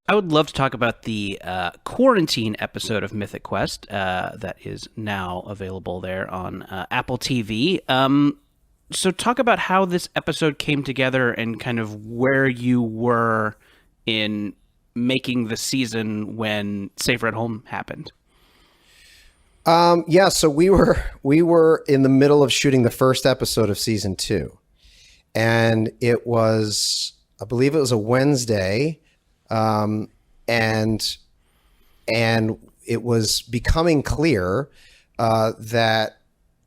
I would love to talk about the quarantine episode of Mythic Quest that is now available there on Apple TV. So, talk about how this episode came together and kind of where you were in making the season when Safer at Home happened. Yeah, so we were in the middle of shooting the first episode of season 2, and it was, I believe it was a Wednesday, and and it was becoming clear that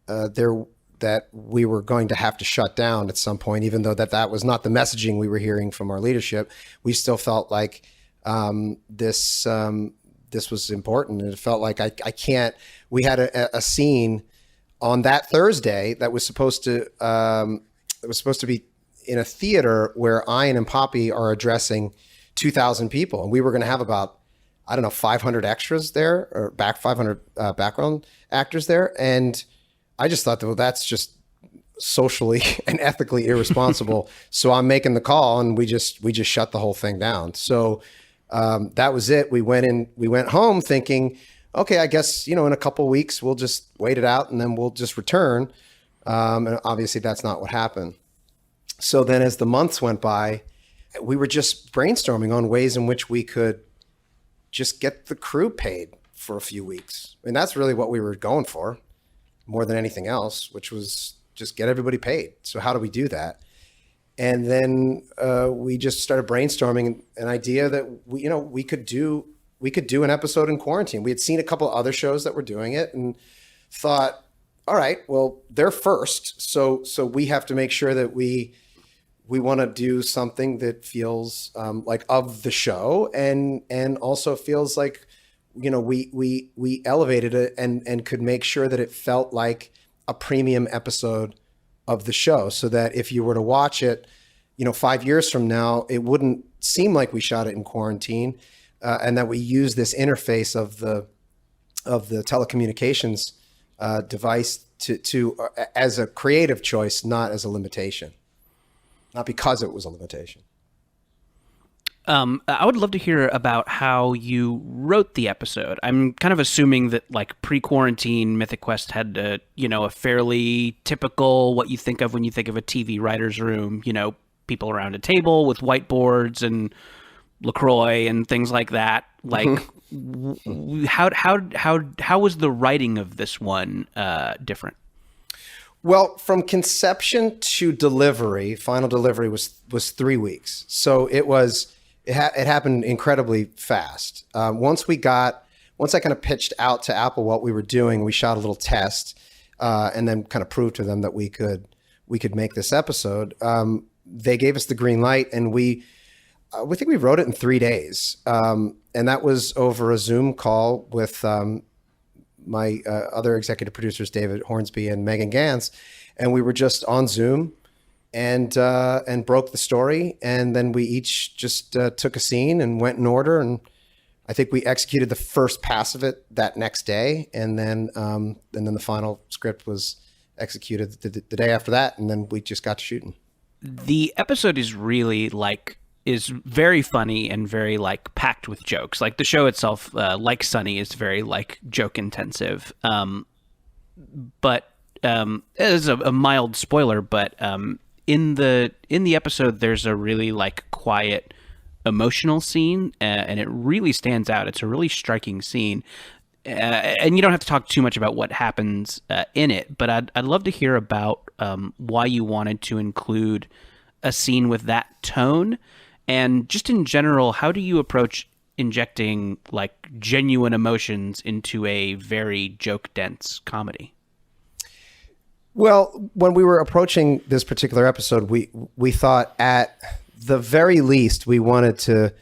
there that we were going to have to shut down at some point, even though that was not the messaging we were hearing from our leadership. We still felt like this was important, and it felt like I can't. We had a scene on that Thursday that was supposed to be in a theater where Ian and Poppy are addressing 2,000 people, and we were going to have about, I don't know, 500 extras there, or 500 background actors there, and I just thought, well, that's just socially and ethically irresponsible. So I'm making the call, and we just shut the whole thing down. So that was it. We went home thinking, okay, I guess, in a couple of weeks we'll just wait it out and then we'll just return. And obviously that's not what happened. So then as the months went by, we were just brainstorming on ways in which we could just get the crew paid for a few weeks. And that's really what we were going for more than anything else, which was just get everybody paid. So how do we do that? And then we just started brainstorming an idea that we could do an episode in quarantine. We had seen a couple of other shows that were doing it and thought, all right, well, they're first, so we have to make sure that we want to do something that feels like of the show, and also feels like we elevated it and could make sure that it felt like a premium episode of the show, so that if you were to watch it, 5 years from now, it wouldn't seem like we shot it in quarantine, and that we use this interface of the telecommunications device to as a creative choice, not as a limitation, not because it was a limitation. I would love to hear about how you wrote the episode. I'm kind of assuming that, like, pre-quarantine, Mythic Quest had a fairly typical what you think of when you think of a TV writer's room. People around a table with whiteboards and LaCroix and things like that. Like, how was the writing of this one different? Well, from conception to delivery, final delivery was 3 weeks. So it happened incredibly fast. Once I kind of pitched out to Apple what we were doing, we shot a little test, and then kind of proved to them that we could make this episode. They gave us the green light, and we think we wrote it in 3 days. And that was over a Zoom call with my other executive producers, David Hornsby and Megan Gans, and we were just on Zoom and broke the story, and then we each just took a scene and went in order, and I think we executed the first pass of it that next day, and then the final script was executed the day after that, and then we just got to shooting. The episode is really is very funny and very packed with jokes. Like, the show itself, like Sunny, is very joke intensive. But it is a mild spoiler, but in the episode there's a really quiet emotional scene, and it really stands out. It's a really striking scene. And you don't have to talk too much about what happens in it, but I'd love to hear about why you wanted to include a scene with that tone, and just in general, how do you approach injecting genuine emotions into a very joke dense comedy? Well, when we were approaching this particular episode, we thought at the very least we wanted to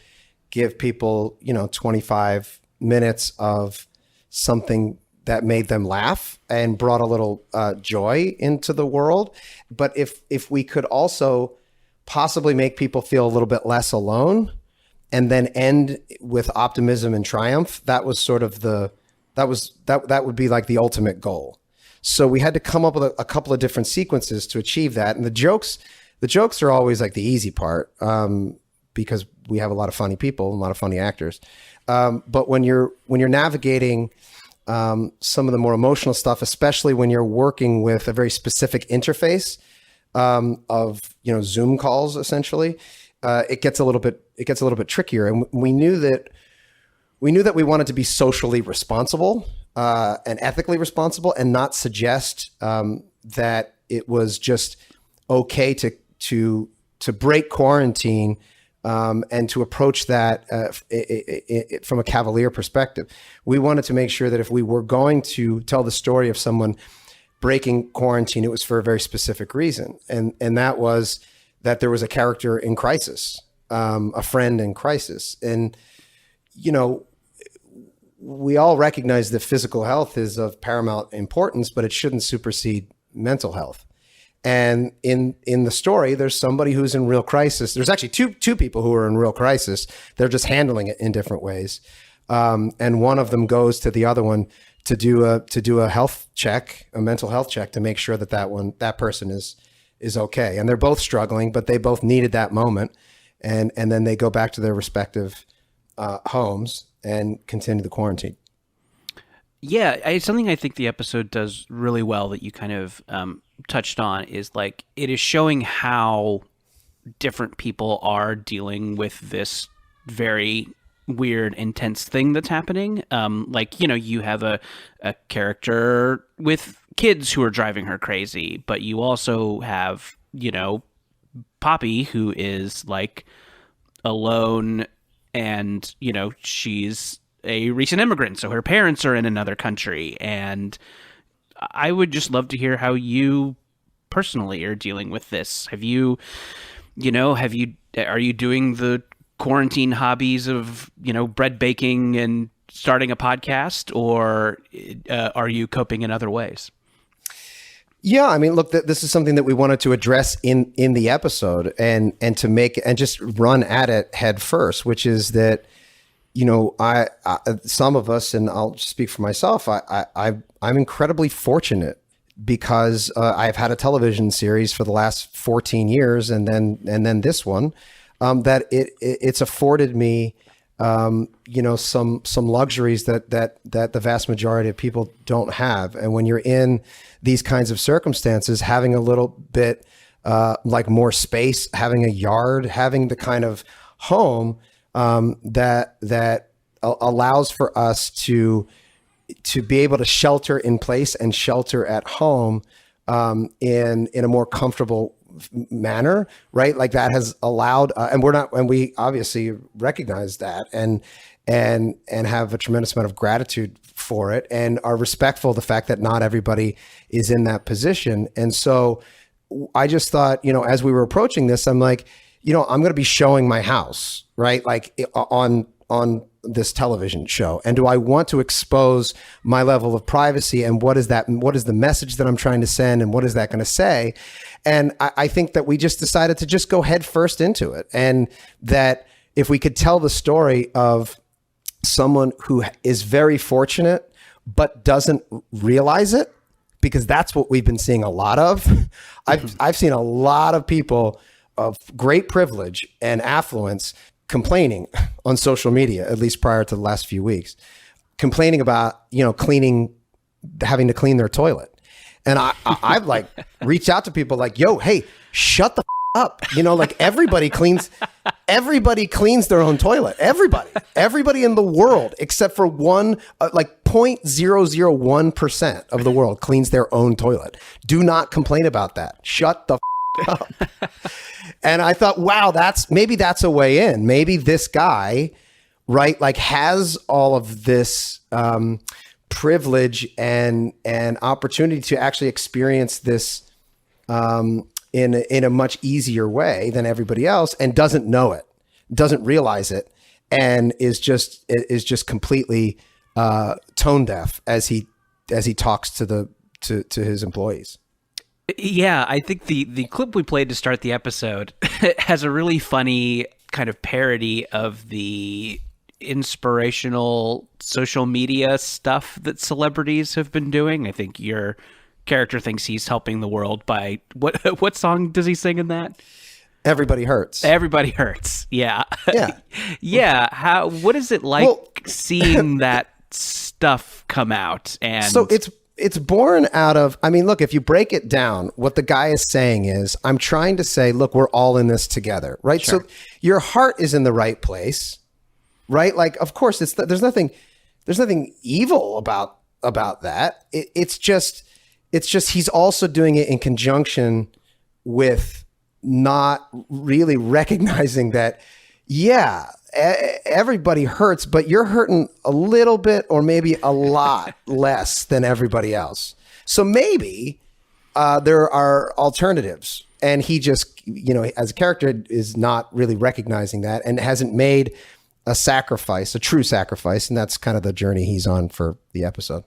give people 25 minutes of something that made them laugh and brought a little joy into the world. But if we could also possibly make people feel a little bit less alone, and then end with optimism and triumph, that was sort of that would be the ultimate goal. So we had to come up with a couple of different sequences to achieve that. And the jokes are always the easy part, because we have a lot of funny people, a lot of funny actors. But when you're navigating some of the more emotional stuff, especially when you're working with a very specific interface of Zoom calls, essentially, it gets a little bit trickier. And we knew that we wanted to be socially responsible and ethically responsible, and not suggest that it was just okay to break quarantine and to approach that from a cavalier perspective. We wanted to make sure that if we were going to tell the story of someone breaking quarantine, it was for a very specific reason, and that was that there was a character in crisis, a friend in crisis, and we all recognize that physical health is of paramount importance, but it shouldn't supersede mental health. And in the story, there's somebody who's in real crisis. There's actually two people who are in real crisis. They're just handling it in different ways. And one of them goes to the other one to do a health check, a mental health check, to make sure that person is okay. And they're both struggling, but they both needed that moment. And then they go back to their respective homes and continue the quarantine. Yeah, it's something I think the episode does really well that you kind of touched on, is like it is showing how different people are dealing with this very weird, intense thing that's happening. You have a character with kids who are driving her crazy, but you also have, Poppy, who is like alone, and she's a recent immigrant, so her parents are in another country. And I would just love to hear how you personally are dealing with this. Are you doing the quarantine hobbies of bread baking and starting a podcast, or are you coping in other ways? Yeah, I mean, look, this is something that we wanted to address in the episode, and to make and just run at it head first, which is that, I some of us, and I'll speak for myself, I'm incredibly fortunate because I've had a television series for the last 14 years, and then this one, that it's afforded me some luxuries that the vast majority of people don't have. And when you're in these kinds of circumstances, having a little bit like more space, having a yard, having the kind of home that allows for us to be able to shelter in place and shelter at home in a more comfortable manner, right? Like that has allowed, and we obviously recognize that and have a tremendous amount of gratitude for it, and are respectful of the fact that not everybody is in that position. And so I just thought, as we were approaching this, I'm like, I'm going to be showing my house, right? Like on this television show. And do I want to expose my level of privacy? And what is the message that I'm trying to send? And what is that going to say? And I think that we just decided to just go head first into it. And that if we could tell the story of someone who is very fortunate, but doesn't realize it, because that's what we've been seeing a lot of. I've seen a lot of people of great privilege and affluence complaining on social media, at least prior to the last few weeks, complaining about, having to clean their toilet. And I've like reached out to people like, yo, hey, shut the up. Like everybody cleans their own toilet. Everybody in the world, except for one, like 0.001% of the world cleans their own toilet. Do not complain about that. Shut the up. And I thought, wow, maybe that's a way in. Maybe this guy, right, like has all of this privilege and opportunity to actually experience this in a much easier way than everybody else, and doesn't know it, doesn't realize it, and is just completely tone deaf as he talks to his employees. Yeah, I think the clip we played to start the episode has a really funny kind of parody of the inspirational social media stuff that celebrities have been doing. I think your character thinks he's helping the world by what song does he sing in that? everybody hurts. Everybody hurts. Yeah. Yeah. Yeah. What is it like seeing that stuff come out? And so it's born out of, I mean, look, if you break it down, what the guy is saying is, I'm trying to say, look, we're all in this together, right? Sure. So your heart is in the right place, right? Like, of course, there's nothing evil about that. It's just he's also doing it in conjunction with not really recognizing that, yeah, everybody hurts, but you're hurting a little bit or maybe a lot less than everybody else. So maybe there are alternatives. And he just, as a character, is not really recognizing that and hasn't made a true sacrifice. And that's kind of the journey he's on for the episode.